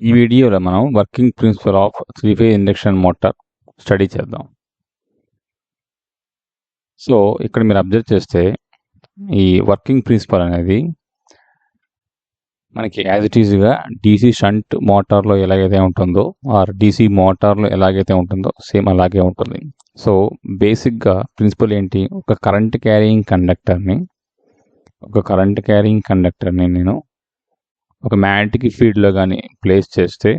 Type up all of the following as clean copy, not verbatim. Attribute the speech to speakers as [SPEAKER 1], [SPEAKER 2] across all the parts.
[SPEAKER 1] ఈ వీడియోలో మనం working principle of 3-phase induction motor study చేద్దాం. సో ఇక్కడ మీరు అబ్జర్వ్ చేస్తే ఈ వర్కింగ్ ప్రిన్సిపల్ అనేది మనకి యాజ్ ఇట్ ఈజ్గా డీసీ షంట్ మోటార్లో ఎలాగైతే ఉంటుందో ఆర్ డీసీ మోటార్లో ఎలాగైతే ఉంటుందో సేమ్ అలాగే ఉంటుంది. సో బేసిక్గా ప్రిన్సిపల్ ఏంటి, ఒక కరెంట్ క్యారింగ్ కండక్టర్ని నేను ఒక మ్యాగ్నెటిక్ ఫీల్డ్లో కానీ ప్లేస్ చేస్తే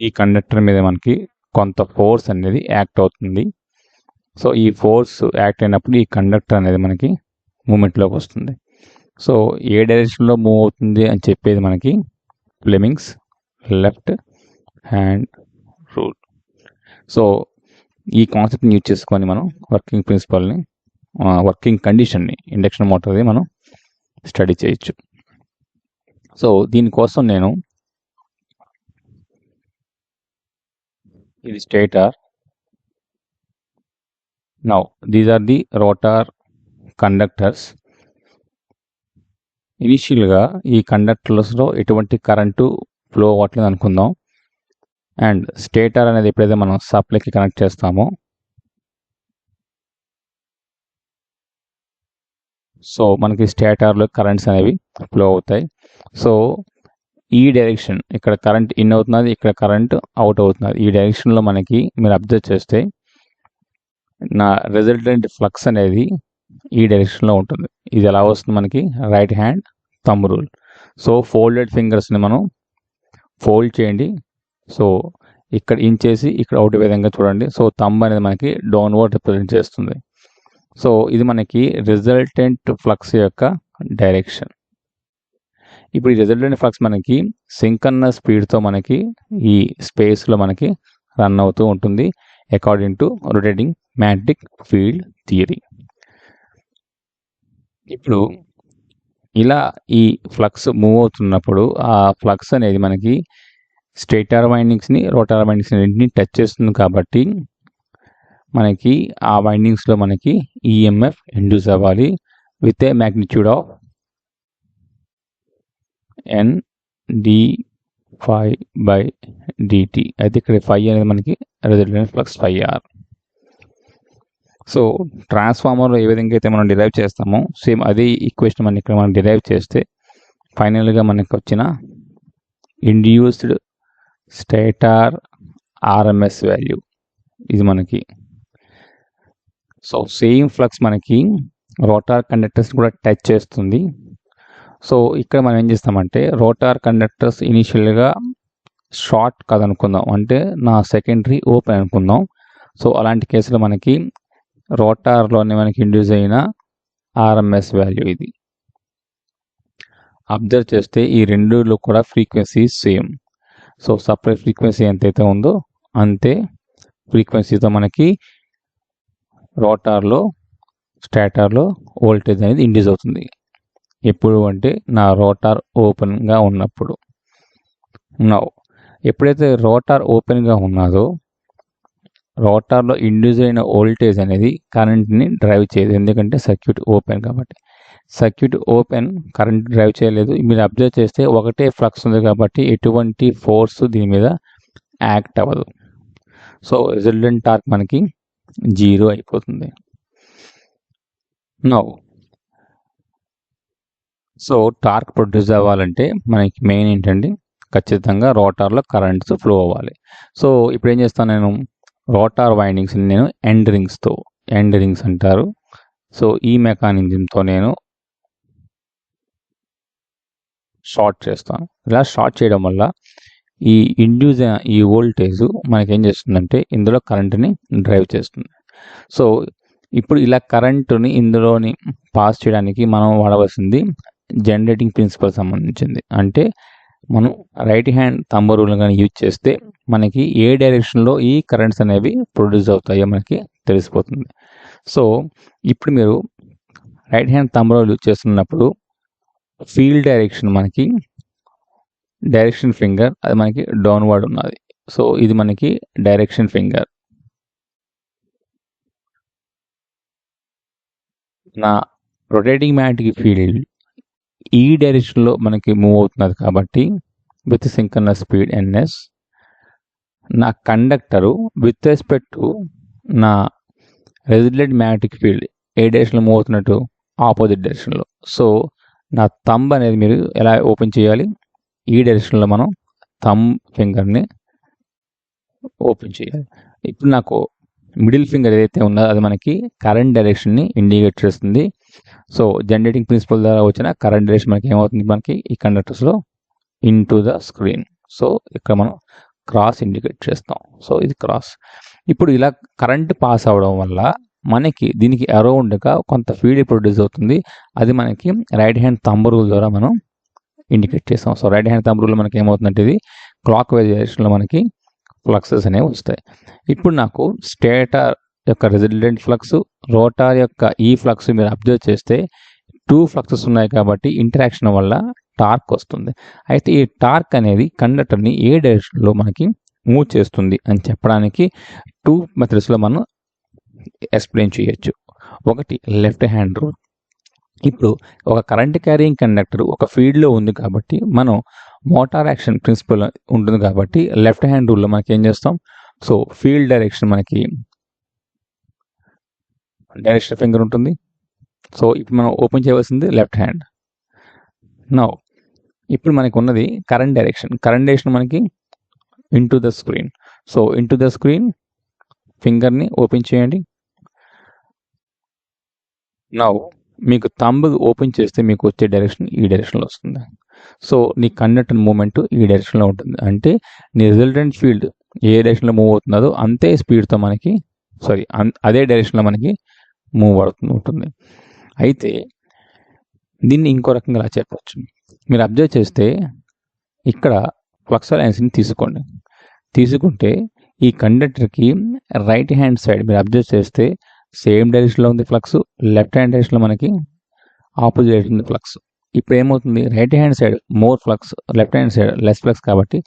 [SPEAKER 1] ఈ కండక్టర్ మీద మనకి కొంత ఫోర్స్ అనేది యాక్ట్ అవుతుంది. సో ఈ ఫోర్స్ యాక్ట్ అయినప్పుడు ఈ కండక్టర్ అనేది మనకి మూమెంట్లోకి వస్తుంది. సో ఏ డైరెక్షన్లో మూవ్ అవుతుంది అని చెప్పేది మనకి Fleming's left hand rule. So ఈ కాన్సెప్ట్ని యూజ్ చేసుకొని మనం వర్కింగ్ ప్రిన్సిపల్ని, వర్కింగ్ కండిషన్ని ఇండక్షన్ మోటార్ది మనం స్టడీ చేయొచ్చు. సో దీనికోసం నేను ఇది stator. Now these are the rotor conductors. ఇనిషియల్గా ఈ కండక్టర్స్లో ఎటువంటి కరెంటు ఫ్లో అవ్వట్లేదు అనుకుందాం. అండ్ స్టేటర్ అనేది ఎప్పుడైతే మనం సప్లైకి కనెక్ట్ చేస్తామో సో మనకి స్టేటర్లో కరెంట్స్ అనేవి ఫ్లో అవుతాయి. సో ఈ డైరెక్షన్ ఇక్కడ కరెంట్ ఇన్ అవుతున్నది, ఇక్కడ కరెంట్ అవుట్ అవుతున్నది. ఈ డైరెక్షన్లో మనకి మీరు అబ్జర్వ్ చేస్తే నా రిజల్టెంట్ ఫ్లక్స్ అనేది ఈ డైరెక్షన్లో ఉంటుంది. ఇది ఎలా వస్తుంది మనకి right hand thumb rule. So folded ఫింగర్స్ని మనం ఫోల్డ్ చేయండి. సో ఇక్కడ ఇన్ చేసి ఇక్కడ అవుట్ విధంగా చూడండి. సో థంబ్ అనేది మనకి డౌన్వర్డ్ రిప్రజెంట్ చేస్తుంది. సో ఇది మనకి రిజల్టెంట్ ఫ్లక్స్ యొక్క డైరెక్షన్. ఇప్పుడు ఈ రిజల్టెంట్ ఫ్లక్స్ మనకి సింకర్నస్ స్పీడ్తో మనకి ఈ స్పేస్లో మనకి రన్ అవుతూ ఉంటుంది according to rotating magnetic field theory. ఇప్పుడు ఇలా ఈ ఫ్లక్స్ మూవ్ అవుతున్నప్పుడు ఆ ఫ్లక్స్ అనేది మనకి స్టేటర్ వైండింగ్స్ని రోటార్ వైండింగ్స్ని రెండింటిని టచ్ చేస్తుంది. కాబట్టి మనకి ఆ వైండింగ్స్లో మనకి ఈఎంఎఫ్ ఇండ్యూస్ అవ్వాలి with a magnitude of NdΦ/dt. అయితే ఇక్కడ φ అనేది మనకి రిజల్టెంట్ ఫ్లక్స్ φr. సో ట్రాన్స్ఫార్మర్లో ఏ విధంగా అయితే మనం డిరైవ్ చేస్తామో సేమ్ అదే ఈక్వేషన్ మనం ఇక్కడ మనం డిరైవ్ చేస్తే ఫైనల్గా మనకు వచ్చిన ఇండ్యూస్డ్ స్టేటార్ ఆర్ఎంఎస్ వాల్యూ ఇది మనకి. సో సేమ్ ఫ్లక్స్ మనకి రోటార్ కండక్టర్స్ కూడా టచ్ చేస్తుంది. సో ఇక్కడ మనం ఏం చేస్తామంటే రోటార్ కండక్టర్స్ ఇనిషియల్గా షార్ట్ కాదనుకుందాం, అంటే నా సెకండరీ ఓపెన్ అనుకుందాం. సో అలాంటి కేసులో మనకి రోటార్లోనే మనకి ఇండ్యూస్ అయిన ఆర్ఎంఎస్ వాల్యూ ఇది. అబ్జర్వ్ చేస్తే ఈ రెండులో కూడా frequency same. So separate frequency ఎంతైతే ఉందో అంతే ఫ్రీక్వెన్సీతో మనకి రోటార్లో స్టేటర్లో వోల్టేజ్ అనేది ఇండ్యూస్ అవుతుంది. ఎప్పుడు అంటే నా రోటార్ ఓపెన్గా ఉన్నప్పుడు. ఎప్పుడైతే రోటార్ ఓపెన్గా ఉన్నదో రోటార్లో ఇండ్యూస్ అయిన వోల్టేజ్ అనేది కరెంట్ని డ్రైవ్ చేయదు, ఎందుకంటే సర్క్యూట్ ఓపెన్ కాబట్టి. సర్క్యూట్ ఓపెన్ కరెంట్ డ్రైవ్ చేయలేదు. మీరు అబ్జర్వ్ చేస్తే ఒకటే ఫ్లక్స్ ఉంది కాబట్టి ఎటువంటి ఫోర్స్ దీని మీద యాక్ట్ అవ్వదు. సో రిజల్టెంట్ టార్క్ మనకి 0 అయిపోతుంది. నౌ సో టార్క్ ప్రొడ్యూస్ అవ్వాలంటే మనకి మెయిన్ ఏంటంటే ఖచ్చితంగా రోటార్లో కరెంట్స్ ఫ్లో అవ్వాలి. సో ఇప్పుడు ఏం చేస్తాను, నేను రోటార్ వైండింగ్స్ని నేను ఎండ్ రింగ్స్ అంటారు. సో ఈ మెకానిజంతో నేను షార్ట్ చేస్తాను. ఇలా షార్ట్ చేయడం వల్ల ఈ ఇండ్యూస్ ఈ వోల్టేజ్ మనకేం చేస్తుందంటే ఇందులో కరెంటుని డ్రైవ్ చేస్తుంది. సో ఇప్పుడు ఇలా కరెంటుని ఇందులోని పాస్ చేయడానికి మనం వాడవలసింది జనరేటింగ్ ప్రిన్సిపల్ సంబంధించింది. అంటే మనం రైట్ హ్యాండ్ థంబ్ రూల్ కానీ యూజ్ చేస్తే మనకి ఏ డైరెక్షన్లో ఈ కరెంట్స్ అనేవి ప్రొడ్యూస్ అవుతాయో మనకి తెలిసిపోతుంది. సో ఇప్పుడు మీరు right hand thumb rule use చేస్తున్నప్పుడు ఫీల్డ్ డైరెక్షన్ మనకి డైరెక్షన్ ఫింగర్ అది మనకి డౌన్వర్డ్ ఉన్నది. సో ఇది మనకి డైరెక్షన్ ఫింగర్. నా రొటేటింగ్ మ్యాగ్నెటిక్ ఫీల్డ్ ఈ డైరెక్షన్లో మనకి మూవ్ అవుతున్నది కాబట్టి విత్ సింక్రనస్ స్పీడ్ ns, నా కండక్టరు విత్ రెస్పెక్ట్ టు నా రెసిడెంట్ మ్యాగ్నెటిక్ ఫీల్డ్ ఏ డైరెక్షన్లో మూవ్ అవుతున్నట్టు ఆపోజిట్ డైరెక్షన్లో. సో నా థంబ్ అనేది మీరు ఎలా ఓపెన్ చేయాలి, ఈ డైరెక్షన్లో మనం థంబ్ ఫింగర్ని ఓపెన్ చేయాలి. ఇప్పుడు నాకు మిడిల్ ఫింగర్ ఏదైతే ఉన్నదో అది మనకి కరెంట్ డైరెక్షన్ని ఇండికేట్ చేస్తుంది. సో జనరేటింగ్ ప్రిన్సిపల్ ద్వారా వచ్చిన కరెంట్ డైరెక్షన్ మనకి ఏమవుతుంది, మనకి ఈ కండక్టర్స్లో into the screen. So ఇక్కడ మనం క్రాస్ ఇండికేట్ చేస్తాం. సో ఇది క్రాస్. ఇప్పుడు ఇలా కరెంట్ పాస్ అవడం వల్ల మనకి దీనికి అరౌండ్గా కొంత ఫీల్డ్ ప్రొడ్యూస్ అవుతుంది. అది మనకి రైట్ హ్యాండ్ థంబ్ రూల్ ద్వారా మనం ఇండికేట్ చేస్తాం. So right hand thumb rule మనకి ఏమవుతుందంటే ఇది క్లాక్ వైజ్ డైరెక్షన్లో మనకి ఫ్లక్సెస్ అనేవి వస్తాయి. ఇప్పుడు నాకు స్టేటర్ యొక్క రెసిడెంట్ ఫ్లక్స్, రోటార్ యొక్క ఈ ఫ్లక్స్ మీరు అబ్జర్వ్ చేస్తే 2 ఫ్లక్సెస్ ఉన్నాయి కాబట్టి ఇంటరాక్షన్ వల్ల టార్క్ వస్తుంది. అయితే ఈ టార్క్ అనేది కండక్టర్ని ఏ డైరెక్షన్లో మనకి మూవ్ చేస్తుంది అని చెప్పడానికి 2 మెథడ్స్లో మనం ఎక్స్ప్లెయిన్ చేయొచ్చు. ఒకటి లెఫ్ట్ హ్యాండ్ రూల్. ఇప్పుడు ఒక కరెంట్ క్యారింగ్ కండక్టర్ ఒక ఫీల్డ్లో ఉంది కాబట్టి మనం మోటార్ యాక్షన్ ప్రిన్సిపల్ ఉంటుంది కాబట్టి లెఫ్ట్ హ్యాండ్ రూల్లో మనకి ఏం చేస్తాం, సో ఫీల్డ్ డైరెక్షన్ మనకి డైరెక్షన్ ఫింగర్ ఉంటుంది. సో ఇప్పుడు మనం ఓపెన్ చేయవలసింది లెఫ్ట్ హ్యాండ్. నౌ ఇప్పుడు మనకి ఉన్నది కరెంట్ డైరెక్షన్. కరెంట్ డైరెక్షన్ మనకి into the screen. So into the screen ఫింగర్ని ఓపెన్ చేయండి. నౌ మీకు థంబ్ ఓపెన్ చేస్తే మీకు వచ్చే డైరెక్షన్ ఈ డైరెక్షన్లో వస్తుంది. సో నీ కండక్టర్ మూమెంట్ ఈ డైరెక్షన్లో ఉంటుంది. అంటే నీ రిజల్టెంట్ ఫీల్డ్ ఏ డైరెక్షన్లో మూవ్ అవుతుందో అంతే స్పీడ్తో మనకి అదే డైరెక్షన్లో మనకి మూవ్ అవుతూ ఉంటుంది. అయితే దీన్ని ఇంకో రకంగా ఇలా చెప్పవచ్చు. మీరు అబ్జర్వ్ చేస్తే ఇక్కడ ఫ్లక్స్ లైన్స్ని తీసుకుంటే ఈ కండక్టర్కి రైట్ హ్యాండ్ సైడ్ మీరు అబ్జర్వ్ చేస్తే సేమ్ డైరెక్షన్లో ఉంది ఫ్లక్స్, లెఫ్ట్ హ్యాండ్ డైరెక్షన్లో మనకి ఆపోజిట్ డైరెక్షన్ ఉంది ఫ్లక్స్. ఇప్పుడు ఏమవుతుంది, right hand side more flux, left hand side less flux కాబట్టి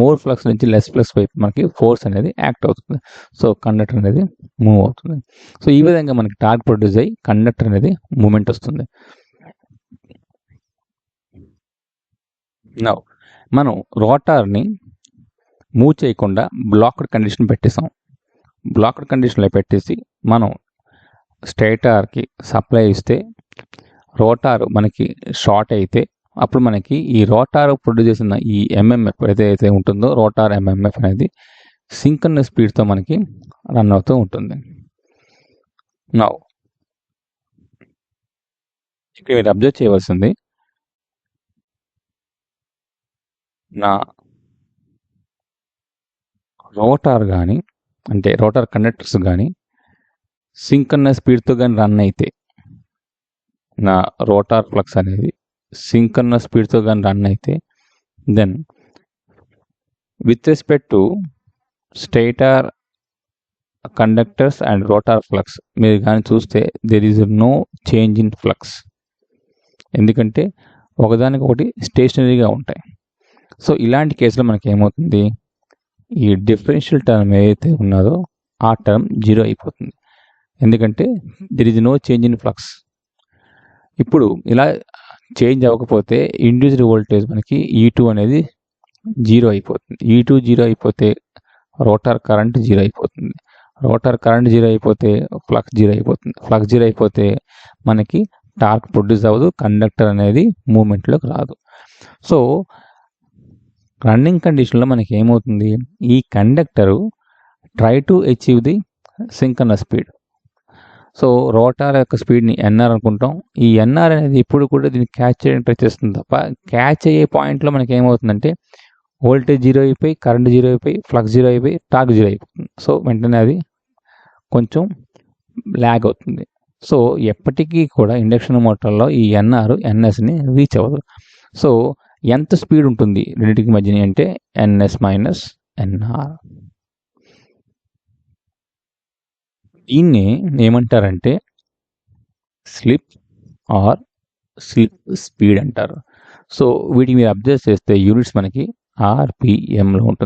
[SPEAKER 1] మోర్ ఫ్లక్స్ నుంచి లెస్ ఫ్లక్స్ వైపు మనకి ఫోర్స్ అనేది యాక్ట్ అవుతుంది. సో కండక్టర్ అనేది మూవ్ అవుతుంది. సో ఈ విధంగా మనకి టార్క్ ప్రొడ్యూస్ అయ్యి కండక్టర్ అనేది మూమెంట్ వస్తుంది. నౌ మనం రోటార్ని మూవ్ చేయకుండా బ్లాక్డ్ కండిషన్ పెట్టేసాం. బ్లాక్డ్ కండిషన్లో పెట్టేసి మనం స్టేటార్కి సప్లై ఇస్తే రోటార్ మనకి షార్ట్ అయితే అప్పుడు మనకి ఈ రోటార్ ప్రొడ్యూస్ చేసిన ఈ ఎంఎంఎఫ్ ఏదైతే ఉంటుందో రోటార్ ఎంఎంఎఫ్ అనేది సింక్రనస్ స్పీడ్తో మనకి రన్ అవుతూ ఉంటుంది. నౌ ఇక్కడ మీరు అబ్జర్వ్ చేయవలసింది, నా రోటార్ కానీ అంటే రోటార్ కండక్టర్స్ కానీ సింక్రనస్ స్పీడ్తో కానీ రన్ అయితే, నా రోటార్ ఫ్లక్స్ అనేది సింక్రనస్ స్పీడ్తో కానీ రన్ అయితే then with respect to stator conductors and rotor flux మీరు కానీ చూస్తే there is no change in flux. ఎందుకంటే ఒకదానికొకటి స్టేషనరీగా ఉంటాయి. సో ఇలాంటి కేసులో మనకి ఏమవుతుంది, ఈ డిఫరెన్షియల్ టర్మ్ ఏదైతే ఉన్నదో ఆ టర్మ్ 0 అయిపోతుంది. ఎందుకంటే there is no change in flux. ఇప్పుడు ఇలా చేంజ్ అవ్వకపోతే ఇండ్యూస్డ్ వోల్టేజ్ మనకి E2 అనేది 0 అయిపోతుంది. E2 0 అయిపోతే రోటార్ కరెంట్ 0 అయిపోతుంది. రోటార్ కరెంట్ 0 అయిపోతే ఫ్లక్స్ 0 అయిపోతుంది. ఫ్లక్స్ 0 అయిపోతే మనకి టార్క్ ప్రొడ్యూస్ అవ్వదు, కండక్టర్ అనేది మూమెంట్లోకి రాదు. సో రన్నింగ్ కండిషన్లో మనకి ఏమవుతుంది, ఈ conductor try to achieve the synchronous speed. So rotor యొక్క స్పీడ్ని ఎన్ఆర్ అనుకుంటాం. ఈ ఎన్ఆర్ అనేది ఇప్పుడు కూడా దీన్ని క్యాచ్ చేయడానికి ట్రై చేస్తుంది తప్ప క్యాచ్ అయ్యే పాయింట్లో మనకి ఏమవుతుందంటే వోల్టేజ్ 0 అయిపోయి, కరెంట్ 0 అయిపోయి, ఫ్లక్స్ 0 అయిపోయి, టార్క్ 0 అయిపోతుంది. సో వెంటనే అది కొంచెం ల్యాగ్ అవుతుంది. సో ఎప్పటికీ కూడా ఇండక్షన్ మోటార్లో ఈ ఎన్ఆర్ ఎన్ఎస్ని రీచ్ అవ్వదు. సో ఎంత స్పీడ్ ఉంటుంది రెండింటికి మధ్యని అంటే ఎన్ఎస్ మైనస్ ఎన్ఆర్. దీన్ని ఏమంటారంటే స్లిప్ ఆర్ స్లిప్ స్పీడ్ అంటారు. సో వీటిని మీరు అబ్జర్వ్ చేస్తే యూనిట్స్ మనకి ఆర్పిఎంలో ఉంటుంది.